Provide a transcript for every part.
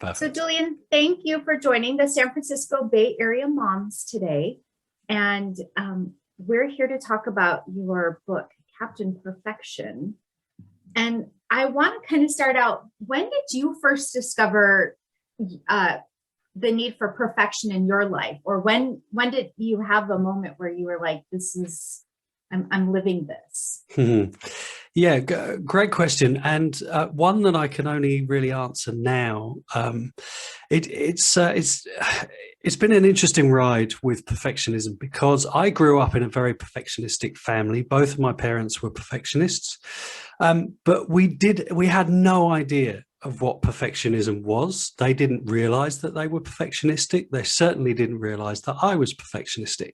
So Perfect. Julian, thank you for joining the San Francisco Bay Area Moms today. And we're here to talk about your book, Captain Perfection. And I want to kind of start out, when did you first discover the need for perfection in your life? Or when did you have a moment where you were like, I'm living this? Yeah, great question, and one that I can only really answer now. It's been an interesting ride with perfectionism because I grew up in a very perfectionistic family. Both of my parents were perfectionists, but we had no idea of what perfectionism was. They didn't realize that they were perfectionistic. They certainly didn't realize that I was perfectionistic.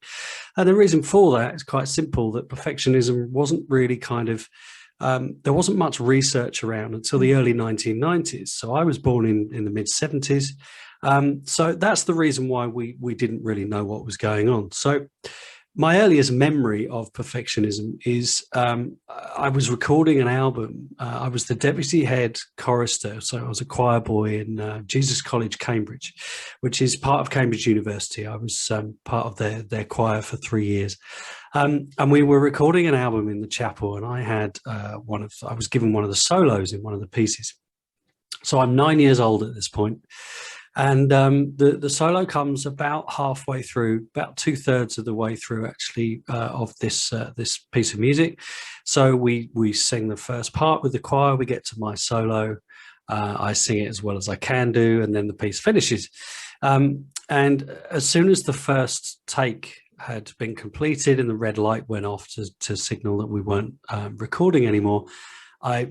And the reason for that is quite simple, that perfectionism wasn't really there wasn't much research around until the early 1990s. So I was born in the mid 70s. So that's the reason why we didn't really know what was going on. So my earliest memory of perfectionism is I was recording an album. I was the deputy head chorister, so I was a choir boy in Jesus College, Cambridge, which is part of Cambridge University. I was part of their choir for 3 years. And we were recording an album in the chapel, and I had I was given one of the solos in one of the pieces. So I'm 9 years old at this point. And the solo comes about halfway through, about 2/3 of the way through, actually, of this piece of music. So we sing the first part with the choir. We get to my solo. I sing it as well as I can do, and then the piece finishes. And as soon as the first take had been completed and the red light went off to signal that we weren't recording anymore,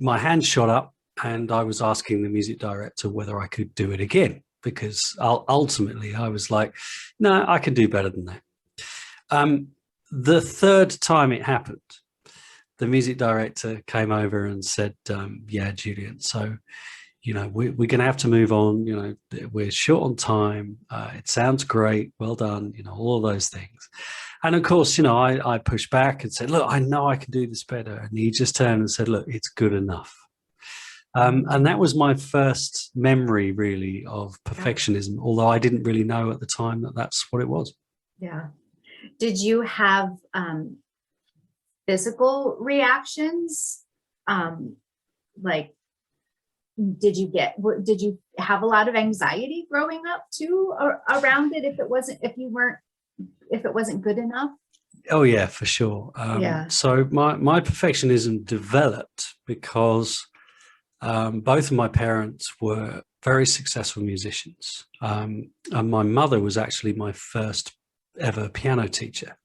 my hand shot up, and I was asking the music director whether I could do it again, because ultimately I was like, no, I can do better than that. The third time it happened, the music director came over and said, yeah, Julian, so, we're going to have to move on. We're short on time. It sounds great. Well done. All of those things. And of course, I pushed back and said, look, I know I can do this better. And he just turned and said, look, it's good enough. And that was my first memory, really, of perfectionism, although I didn't really know at the time that that's what it was. Yeah. Did you have physical reactions? Like, did you have a lot of anxiety growing up too, or around it, if it wasn't good enough? Oh yeah, for sure. So my perfectionism developed because both of my parents were very successful musicians. And my mother was actually my first ever piano teacher.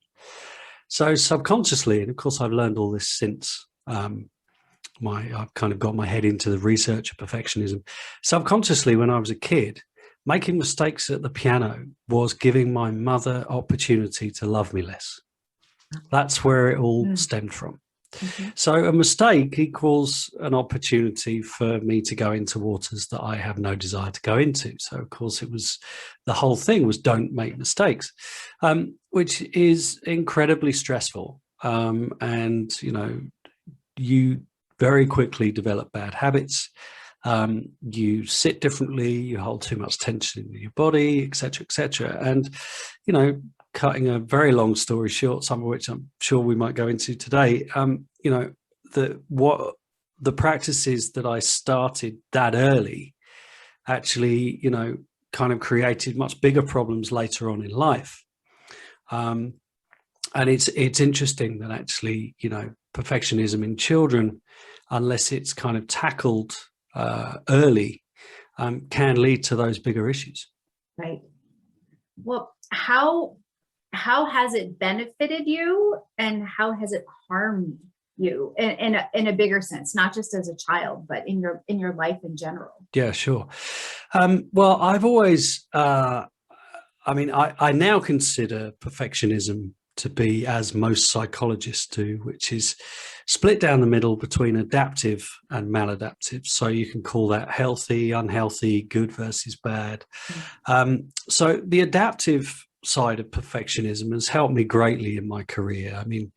So subconsciously, and of course I've learned all this since, I've kind of got my head into the research of perfectionism. Subconsciously, when I was a kid, making mistakes at the piano was giving my mother opportunity to love me less. That's where it all stemmed from. Mm-hmm. So a mistake equals an opportunity for me to go into waters that I have no desire to go into. So of course the whole thing was don't make mistakes, which is incredibly stressful. And you very quickly develop bad habits. You sit differently, you hold too much tension in your body, etc., etc. And cutting a very long story short, some of which I'm sure we might go into today, the practices that I started that early actually, kind of created much bigger problems later on in life. And it's interesting that actually, perfectionism in children, unless it's kind of tackled early, can lead to those bigger issues. Right. Well, how has it benefited you, and how has it harmed you in a bigger sense, not just as a child, but in your life in general? Yeah, sure. Well, I've always, I now consider perfectionism to be, as most psychologists do, which is split down the middle between adaptive and maladaptive. So you can call that healthy, unhealthy, good versus bad. So the adaptive side of perfectionism has helped me greatly in my career. I mean,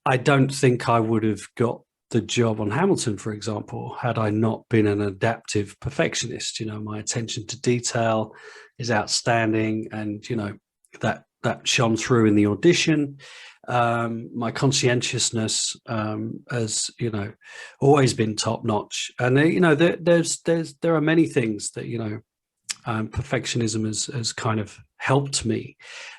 I don't think I would have got the job on Hamilton, for example, had I not been an adaptive perfectionist. My attention to detail is outstanding, and that shone through in the audition. My conscientiousness has always been top notch, and there are many things that perfectionism has kind of helped me,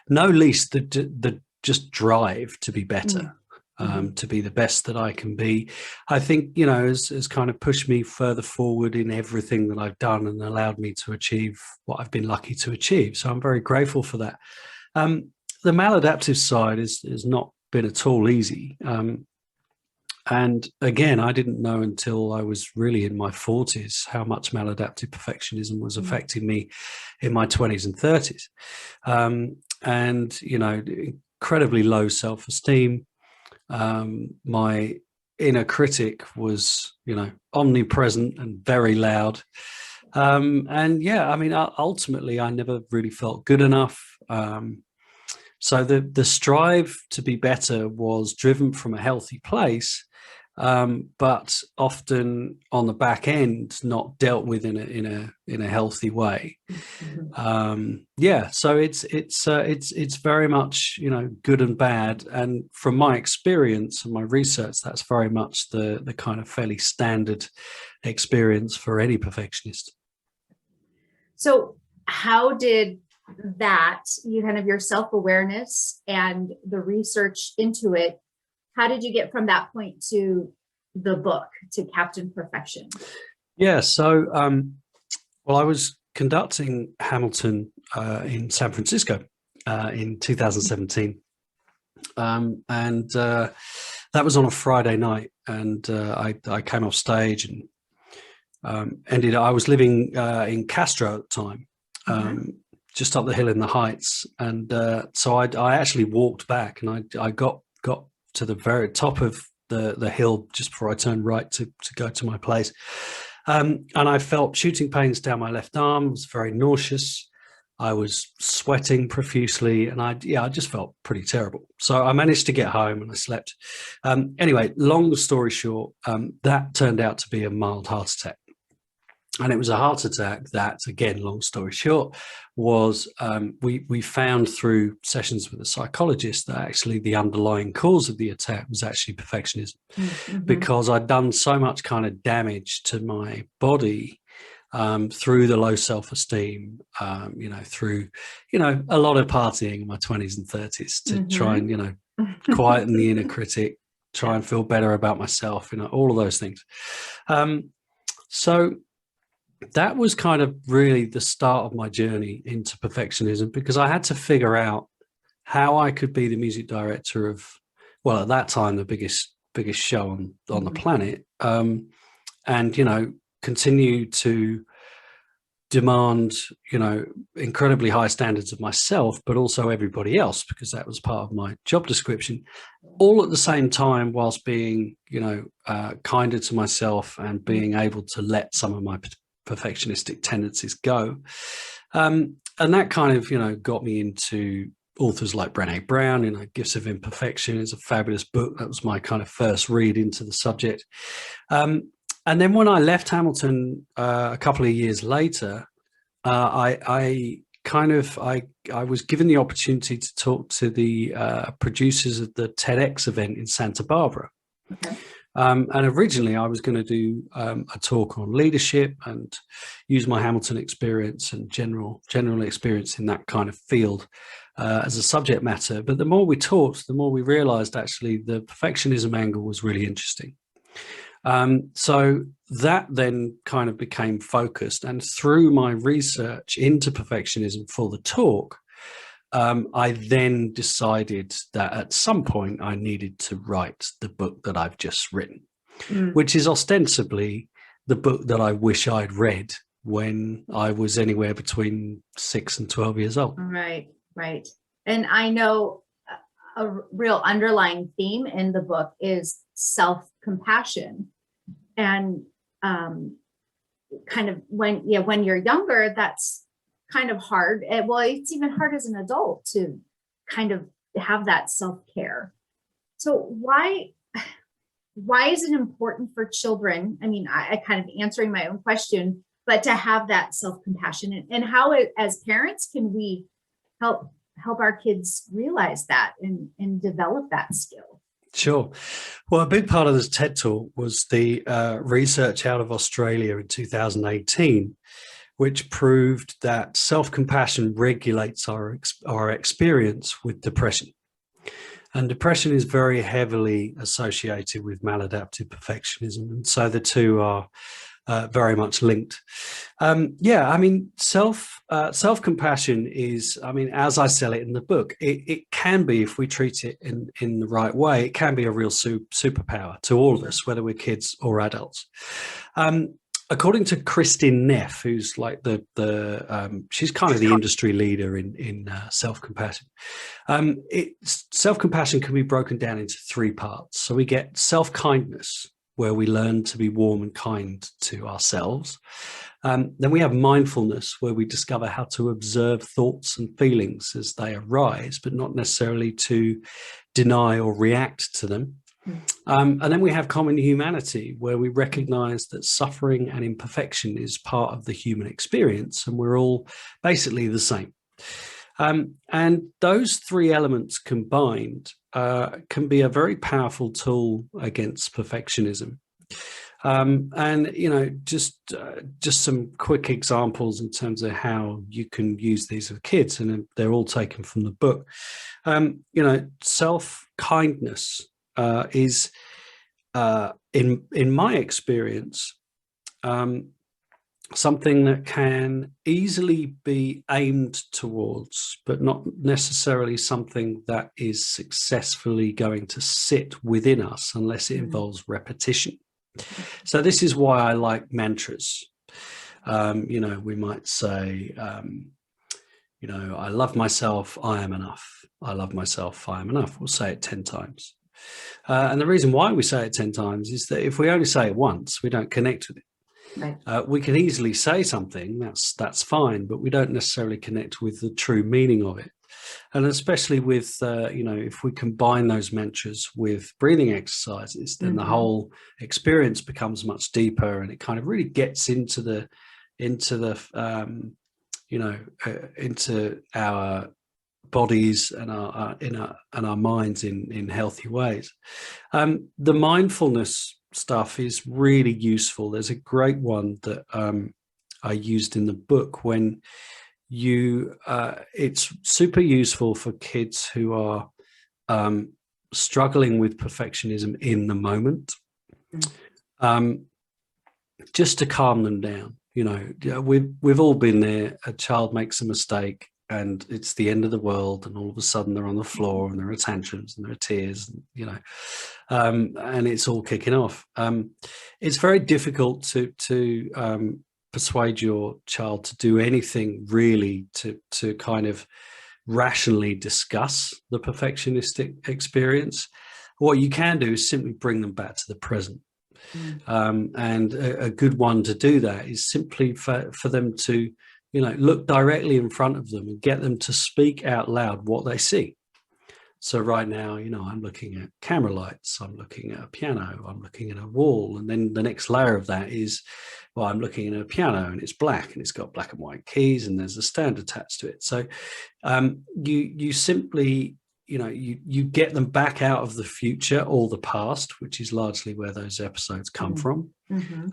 no least the just drive to be better. To be the best that I can be. I think, has kind of pushed me further forward in everything that I've done and allowed me to achieve what I've been lucky to achieve. So I'm very grateful for that. The maladaptive side has not been at all easy. And again, I didn't know until I was really in my 40s how much maladaptive perfectionism was affecting me in my 20s and 30s. And, incredibly low self-esteem. My inner critic was, omnipresent and very loud. And yeah, I mean, ultimately, I never really felt good enough. So the strive to be better was driven from a healthy place, but often on the back end, not dealt with in a healthy way. So it's very much good and bad, and from my experience and my research, that's very much the kind of fairly standard experience for any perfectionist. So how did that, your self-awareness and the research into it, how did you get from that point to the book, to Captain Perfection? Yeah, so I was conducting Hamilton in San Francisco in 2017, and that was on a Friday night, and I came off stage and I was living in Castro at the time, just up the hill in the Heights, and so I actually walked back, and I got to the very top of the hill just before I turned right to go to my place. And I felt shooting pains down my left arm. I was very nauseous. I was sweating profusely, and I just felt pretty terrible. So I managed to get home and I slept. Anyway, long story short, that turned out to be a mild heart attack. And it was a heart attack that, again, long story short, was we found through sessions with a psychologist that actually the underlying cause of the attack was actually perfectionism, because I'd done so much kind of damage to my body through the low self-esteem, through, a lot of partying in my 20s and 30s to try and, quieten the inner critic, try and feel better about myself, all of those things. So that was kind of really the start of my journey into perfectionism, because I had to figure out how I could be the music director of, well, at that time, the biggest show on the planet, and, continue to demand, incredibly high standards of myself, but also everybody else, because that was part of my job description, all at the same time, whilst being, kinder to myself and being able to let some of my perfectionistic tendencies go. And that kind of, got me into authors like Brené Brown. Gifts of Imperfection is a fabulous book. That was my kind of first read into the subject. And then when I left Hamilton a couple of years later, I was given the opportunity to talk to the producers of the TEDx event in Santa Barbara. Okay. And originally I was going to do a talk on leadership and use my Hamilton experience and general experience in that kind of field as a subject matter. But the more we talked, the more we realized actually the perfectionism angle was really interesting. So that then kind of became focused. And through my research into perfectionism for the talk, I then decided that at some point I needed to write the book that I've just written, which is ostensibly the book that I wish I'd read when I was anywhere between 6 and 12 years old. Right. And I know a real underlying theme in the book is self-compassion. And kind of when you're younger, that's kind of hard. Well, it's even hard as an adult to kind of have that self-care. So why why is it important for children? I mean, I kind of answering my own question, but to have that self-compassion, and how as parents can we help our kids realize that and develop that skill? Sure. Well, a big part of this TED Talk was the research out of Australia in 2018, which proved that self-compassion regulates our experience with depression. And depression is very heavily associated with maladaptive perfectionism. And so the two are very much linked. Yeah, I mean, self-compassion is, I mean, as I sell it in the book, it can be, if we treat it in the right way, it can be a real superpower to all of us, whether we're kids or adults. According to Kristin Neff, who's like she's kind of the industry leader in self-compassion. Self-compassion can be broken down into three parts. So we get self-kindness, where we learn to be warm and kind to ourselves. Then we have mindfulness, where we discover how to observe thoughts and feelings as they arise, but not necessarily to deny or react to them. And then we have common humanity, where we recognize that suffering and imperfection is part of the human experience, and we're all basically the same. And those three elements combined can be a very powerful tool against perfectionism. And, you know, just some quick examples in terms of how you can use these with kids, and they're all taken from the book. You know, self-kindness is, in my experience, something that can easily be aimed towards, but not necessarily something that is successfully going to sit within us unless it involves repetition. So this is why I like mantras. You know, we might say, you know, I love myself, I am enough. I love myself, I am enough. We'll say it 10 times. And the reason why we say it 10 times is that if we only say it once, we don't connect with it. Right. We can easily say something, that's fine, but we don't necessarily connect with the true meaning of it. And especially with, you know, if we combine those mantras with breathing exercises, then the whole experience becomes much deeper, and it kind of really gets into the you know, into our bodies and our minds in healthy ways. The mindfulness stuff is really useful. There's a great one that I used in the book when it's super useful for kids who are struggling with perfectionism in the moment, just to calm them down. You know, we've all been there. A child makes a mistake and it's the end of the world, and all of a sudden they're on the floor and there are tantrums and there are tears, and, you know, and it's all kicking off. It's very difficult to persuade your child to do anything really to kind of rationally discuss the perfectionistic experience. What you can do is simply bring them back to the present. And a good one to do that is simply for them to, you know, look directly in front of them and get them to speak out loud what they see. So right now, you know, I'm looking at camera lights, I'm looking at a piano, I'm looking at a wall. And then the next layer of that is, well, I'm looking at a piano and it's black and it's got black and white keys and there's a stand attached to it. So you simply, you know, you get them back out of the future or the past, which is largely where those episodes come from,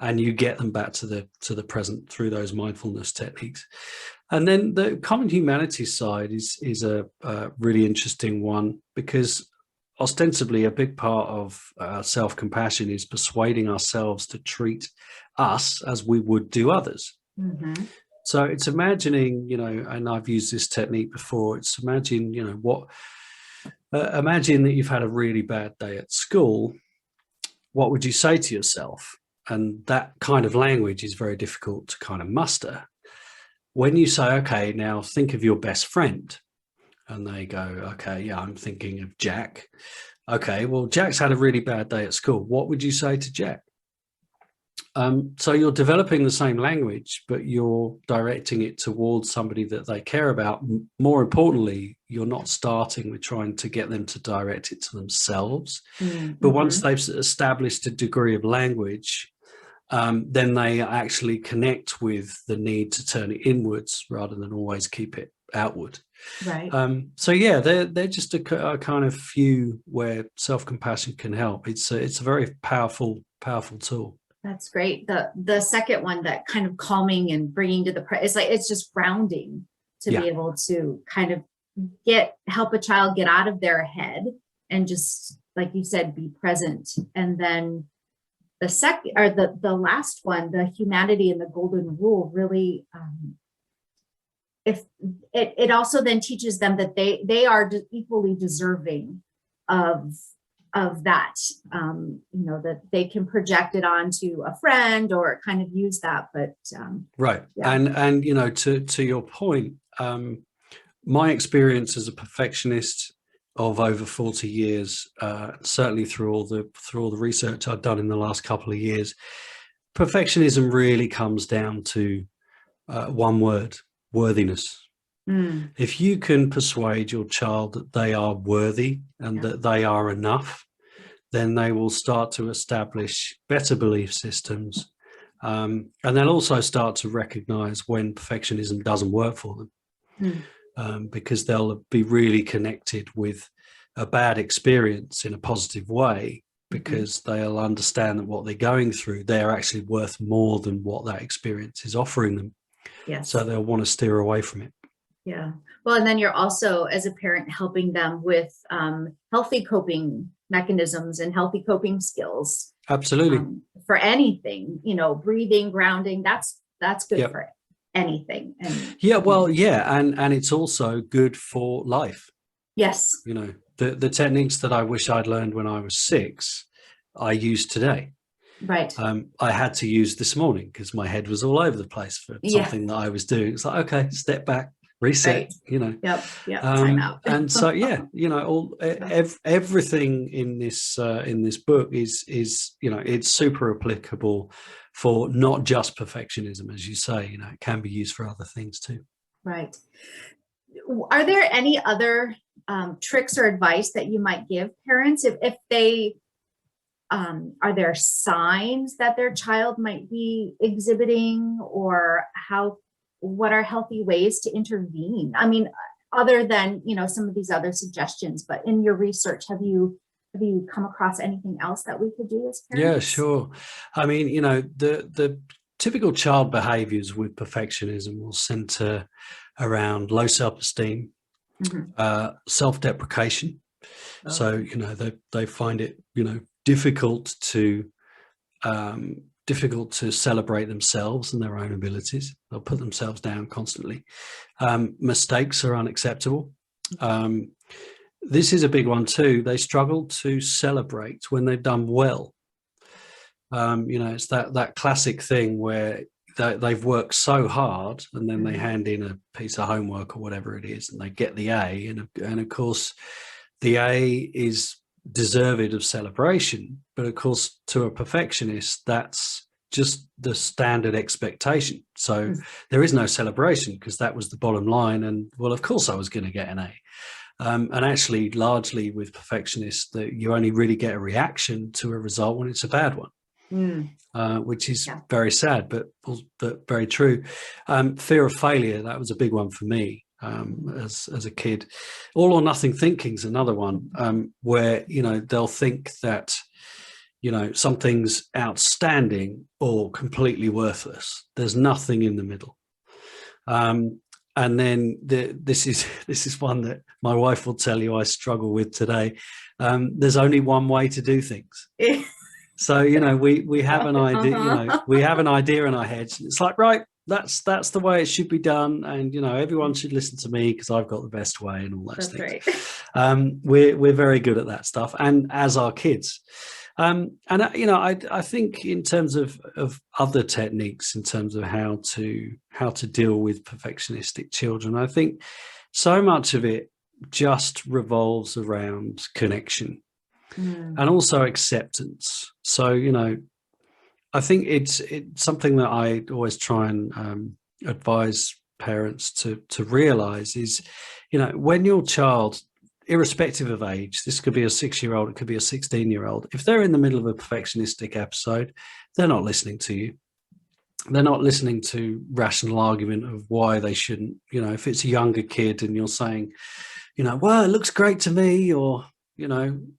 and you get them back to the present through those mindfulness techniques. And then the common humanities side is a really interesting one, because ostensibly a big part of self-compassion is persuading ourselves to treat us as we would do others. So it's imagining, you know, and I've used this technique before, it's imagine, you know, imagine that you've had a really bad day at school. What would you say to yourself? And that kind of language is very difficult to kind of muster. When you say, okay, now think of your best friend, and they go, okay, yeah, I'm thinking of Jack. Okay, well, Jack's had a really bad day at school. What would you say to Jack? So you're developing the same language, but you're directing it towards somebody that they care about. More importantly, you're not starting with trying to get them to direct it to themselves. But once they've established a degree of language, then they actually connect with the need to turn it inwards rather than always keep it outward. Right. So yeah, they're just a kind of few where self-compassion can help. It's a very powerful tool. That's great. The second one, that kind of calming and bringing to the it's like, it's just grounding to be able to kind of help a child get out of their head and just, like you said, be present. And then the second, or the last one, the humanity and the golden rule, really, if it also then teaches them that they are equally deserving of that, that they can project it onto a friend or kind of use that. But right. And to your point, my experience as a perfectionist of over 40 years, certainly through all the research I've done in the last couple of years, perfectionism really comes down to one word: worthiness. If you can persuade your child that they are worthy and that they are enough, then they will start to establish better belief systems. And they'll also start to recognize when perfectionism doesn't work for them, because they'll be really connected with a bad experience in a positive way, because they'll understand that what they're going through, they're actually worth more than what that experience is offering them. Yes. So they'll want to steer away from it. Yeah. Well, and then you're also, as a parent, helping them with healthy coping mechanisms and healthy coping skills. Absolutely. For anything, breathing, grounding, that's good for anything. And and it's also good for life. Yes. The techniques that I wish I'd learned when I was 6, I use today. Right. I had to use this morning because my head was all over the place for something that I was doing. It's like, okay, step back, reset. Right. Yep. Time out. And so everything in this book is it's super applicable for not just perfectionism, as you say. It can be used for other things too. Right. Are there any other tricks or advice that you might give parents if they are there signs that their child might be exhibiting, or what are healthy ways to intervene? I mean, other than, some of these other suggestions, but in your research, have you come across anything else that we could do as parents? Yeah, sure. I mean, the typical child behaviors with perfectionism will center around low self-esteem, self-deprecation. Oh. So, they find it, difficult to celebrate themselves and their own abilities. They'll put themselves down constantly. Mistakes are unacceptable. This is a big one too. They struggle to celebrate when they've done well. It's that classic thing where they've worked so hard and then they hand in a piece of homework or whatever it is and they get the A. And of course, the A is deserved of celebration, but of course to a perfectionist that's just the standard expectation, so there is no celebration because that was the bottom line, and well, of course I was going to get an A. And actually largely with perfectionists that you only really get a reaction to a result when it's a bad one, which is very sad but very true. Fear of failure, that was a big one for me. As a kid. All or nothing thinking is another one, where they'll think that something's outstanding or completely worthless. There's nothing in the middle. And then this is one that my wife will tell you I struggle with today. There's only one way to do things. So we have an idea. We have an idea in our heads. It's like, right, that's the way it should be done, and everyone should listen to me because I've got the best way and all those things. Right. We're very good at that stuff, and as are kids. I think in terms of other techniques, in terms of how to deal with perfectionistic children, I think so much of it just revolves around connection and also acceptance. So I think it's something that I always try and advise parents to realize is, when your child, irrespective of age, this could be a 6-year-old, it could be a 16-year-old, if they're in the middle of a perfectionistic episode, they're not listening to you. They're not listening to rational argument of why they shouldn't. If it's a younger kid and you're saying, well, it looks great to me, or,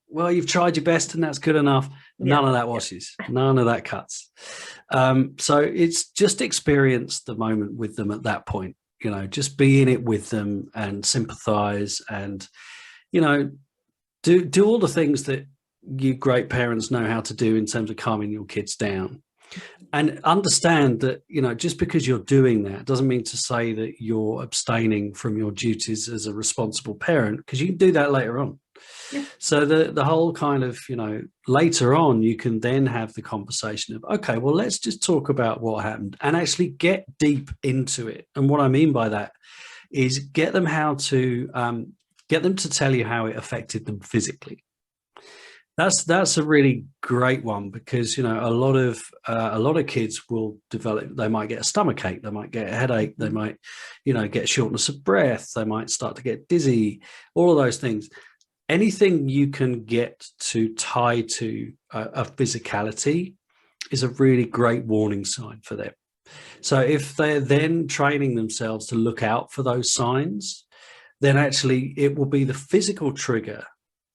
well, you've tried your best and that's good enough. None of that washes. None of that cuts. So it's just experience the moment with them at that point, just be in it with them and sympathize and, do all the things that you great parents know how to do in terms of calming your kids down. And understand that, just because you're doing that doesn't mean to say that you're abstaining from your duties as a responsible parent, because you can do that later on. Yeah. So the whole kind of, later on, you can then have the conversation of, okay, well, let's just talk about what happened and actually get deep into it. And what I mean by that is get them to tell you how it affected them physically. That's a really great one, because a lot of kids will develop. They might get a stomach ache, they might get a headache, they might get shortness of breath, they might start to get dizzy. All of those things. Anything you can get to tie to a physicality is a really great warning sign for them. So if they're then training themselves to look out for those signs, then actually it will be the physical trigger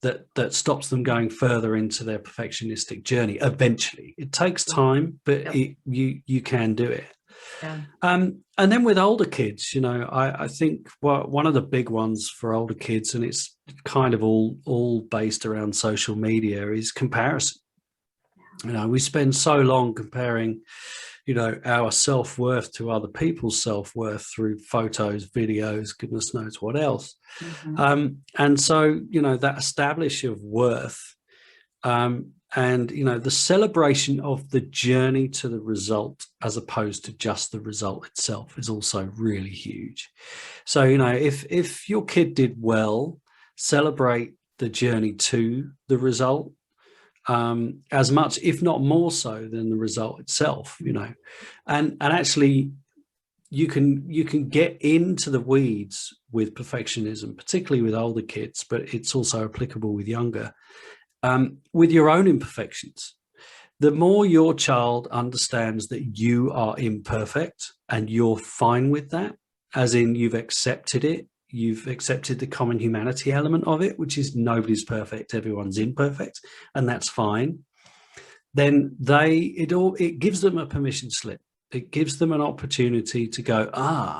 that stops them going further into their perfectionistic journey. Eventually, it takes time, but you can do it. Yeah. And then with older kids, I think one of the big ones for older kids, and it's kind of all based around social media, is comparison. We spend so long comparing, our self-worth to other people's self-worth through photos, videos, goodness knows what else. Mm-hmm. And so, that establishment of worth, and, the celebration of the journey to the result as opposed to just the result itself is also really huge. So, if your kid did well, celebrate the journey to the result, as much, if not more so, than the result itself, and actually you can get into the weeds with perfectionism, particularly with older kids, but it's also applicable with younger, with your own imperfections. The more your child understands that you are imperfect and you're fine with that, as in you've accepted it, you've accepted the common humanity element of it, which is nobody's perfect, everyone's imperfect, and that's fine. Then it gives them a permission slip. It gives them an opportunity to go,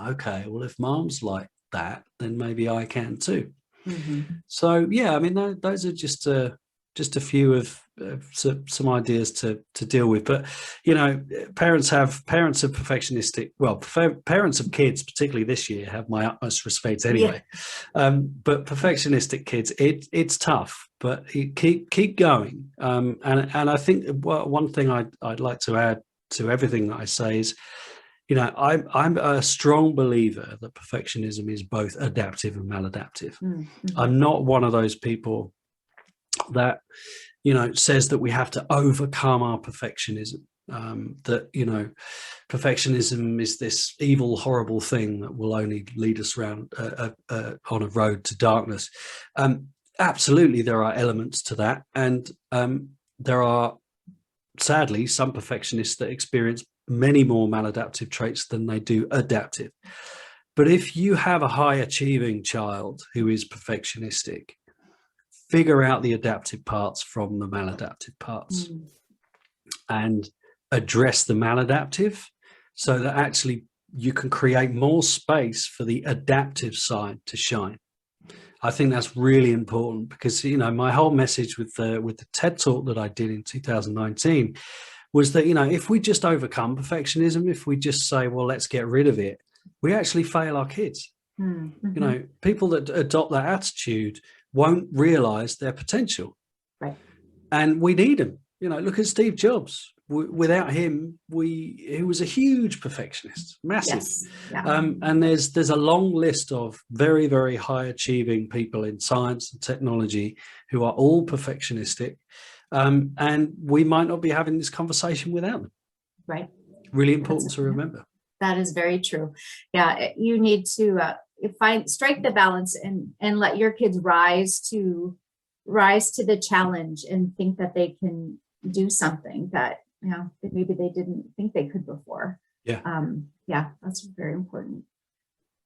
okay, well, if mom's like that, then maybe I can too. Mm-hmm. So yeah, I mean, those are just a few of some ideas to deal with. But parents of perfectionistic, parents of kids, particularly this year, have my utmost respect anyway. Yeah. But perfectionistic kids, it's tough, but keep going. And I think one thing I'd like to add to everything that I say is, I'm a strong believer that perfectionism is both adaptive and maladaptive. Mm-hmm. I'm not one of those people that says that we have to overcome our perfectionism, that perfectionism is this evil, horrible thing that will only lead us around on a road to darkness. Absolutely, there are elements to that, and there are sadly some perfectionists that experience many more maladaptive traits than they do adaptive. But if you have a high achieving child who is perfectionistic, figure out the adaptive parts from the maladaptive parts and address the maladaptive, so that actually you can create more space for the adaptive side to shine. I think that's really important, because my whole message with the TED talk that I did in 2019 was that if we just overcome perfectionism, if we just say, well, let's get rid of it, we actually fail our kids. Mm-hmm. People that adopt that attitude won't realize their potential. Right. And we need them. Look at Steve Jobs. Without him, he was a huge perfectionist, massive. Yes. Yeah. And there's a long list of very, very high achieving people in science and technology who are all perfectionistic. And we might not be having this conversation without them. Right. Really important to remember. That is very true. Yeah, you need to strike the balance and let your kids rise to the challenge and think that they can do something that, that maybe they didn't think they could before. Yeah. Yeah, that's very important.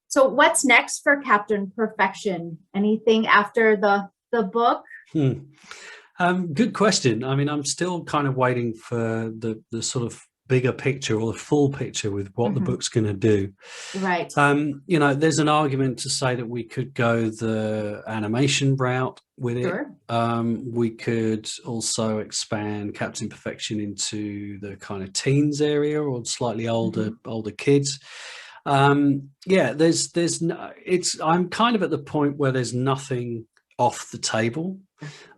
So what's next for Captain Perfection? Anything after the book? Good question. I mean, I'm still kind of waiting for the sort of bigger picture or the full picture with what the book's going to do. Right. There's an argument to say that we could go the animation route with it. Sure. We could also expand Captain Perfection into the kind of teens area or slightly older kids. I'm kind of at the point where there's nothing off the table,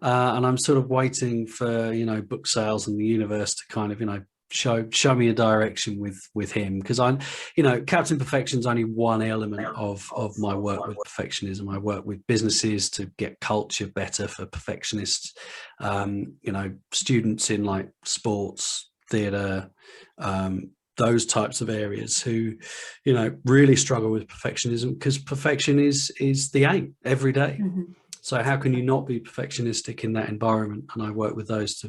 and I'm sort of waiting for book sales and the universe to kind of show me a direction with him, because Captain Perfection's only one element of my work with perfectionism. I work with businesses to get culture better for perfectionists, students in like sports, theater, those types of areas who really struggle with perfectionism, because perfection is the aim every day. So how can you not be perfectionistic in that environment? And I work with those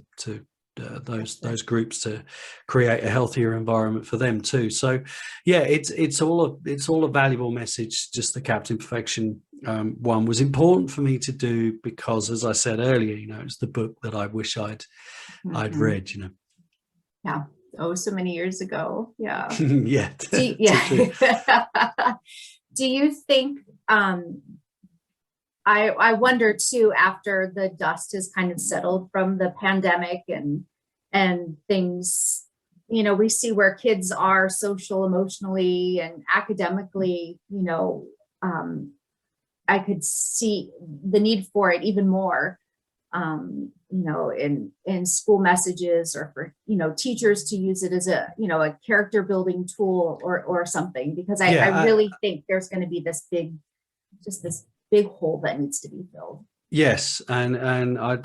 those groups to create a healthier environment for them too. So yeah, it's all a valuable message. Just the Captain Perfection one was important for me to do because, as I said earlier, it's the book that I wish I'd read. Yeah. Oh, so many years ago. Yeah. Yeah. Do you think? I wonder too, after the dust has kind of settled from the pandemic and things, we see where kids are social, emotionally, and academically, I could see the need for it even more, in school messages, or for, teachers to use it as a character building tool or something, because I really think there's going to be this big hole that needs to be filled. Yes, and I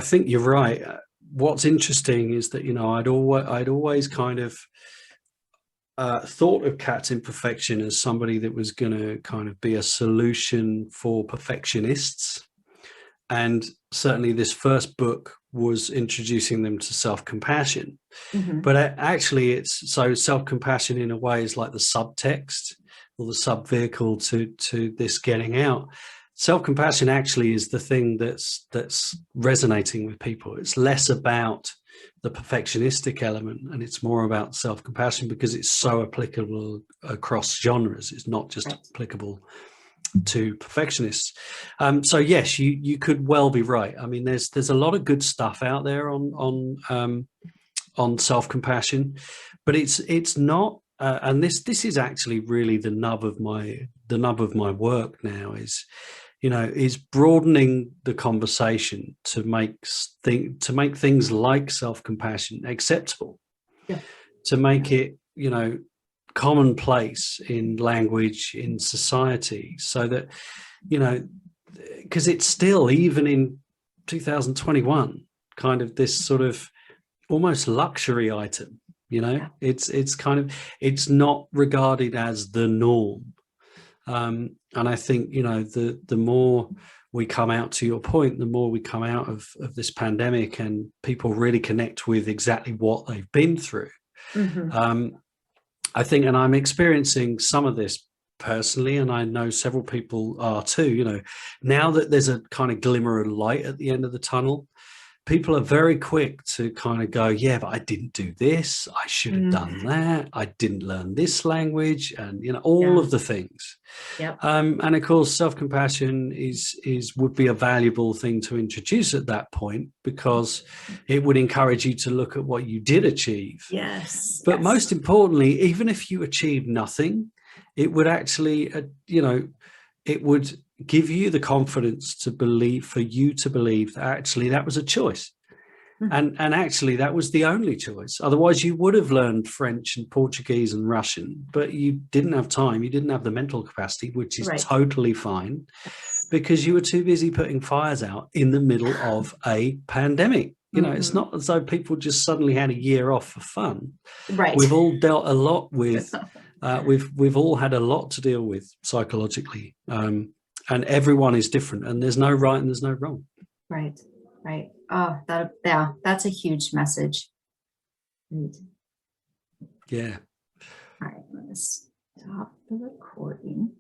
think you're right. What's interesting is that I'd always kind of thought of Captain Perfection as somebody that was going to kind of be a solution for perfectionists, and certainly this first book was introducing them to self-compassion. But actually, it's so self-compassion in a way is like the subtext or the sub-vehicle to this getting out. Self-compassion actually is the thing that's resonating with people. It's less about the perfectionistic element, and it's more about self-compassion because it's so applicable across genres. It's not just applicable to perfectionists. So yes, you could well be right. I mean, there's a lot of good stuff out there on self-compassion, but it's not. And this is actually really the nub of my work now is broadening the conversation to make things like self-compassion acceptable, to make it commonplace in language, in society, so that because it's still, even in 2021, kind of this sort of almost luxury item. It's not regarded as the norm. And I think, the more we come out, to your point, the more we come out of this pandemic and people really connect with exactly what they've been through. I think, and I'm experiencing some of this personally, and I know several people are too, now that there's a kind of glimmer of light at the end of the tunnel, people are very quick to kind of go, yeah, but I didn't do this. I should have done that. I didn't learn this language, and all of the things. And of course, self-compassion would be a valuable thing to introduce at that point, because it would encourage you to look at what you did achieve. Yes. But most importantly, even if you achieved nothing, it would actually, it would give you the confidence for you to believe that actually that was a choice. And actually that was the only choice. Otherwise you would have learned French and Portuguese and Russian, but you didn't have time. You didn't have the mental capacity, which is totally fine, because you were too busy putting fires out in the middle of a pandemic. It's not as though people just suddenly had a year off for fun. Right. We've all dealt a lot with, we've all had a lot to deal with psychologically, and everyone is different, and there's no right and there's no wrong. Right. Oh, that's a huge message. Right. Yeah. All right, I'm going to stop the recording.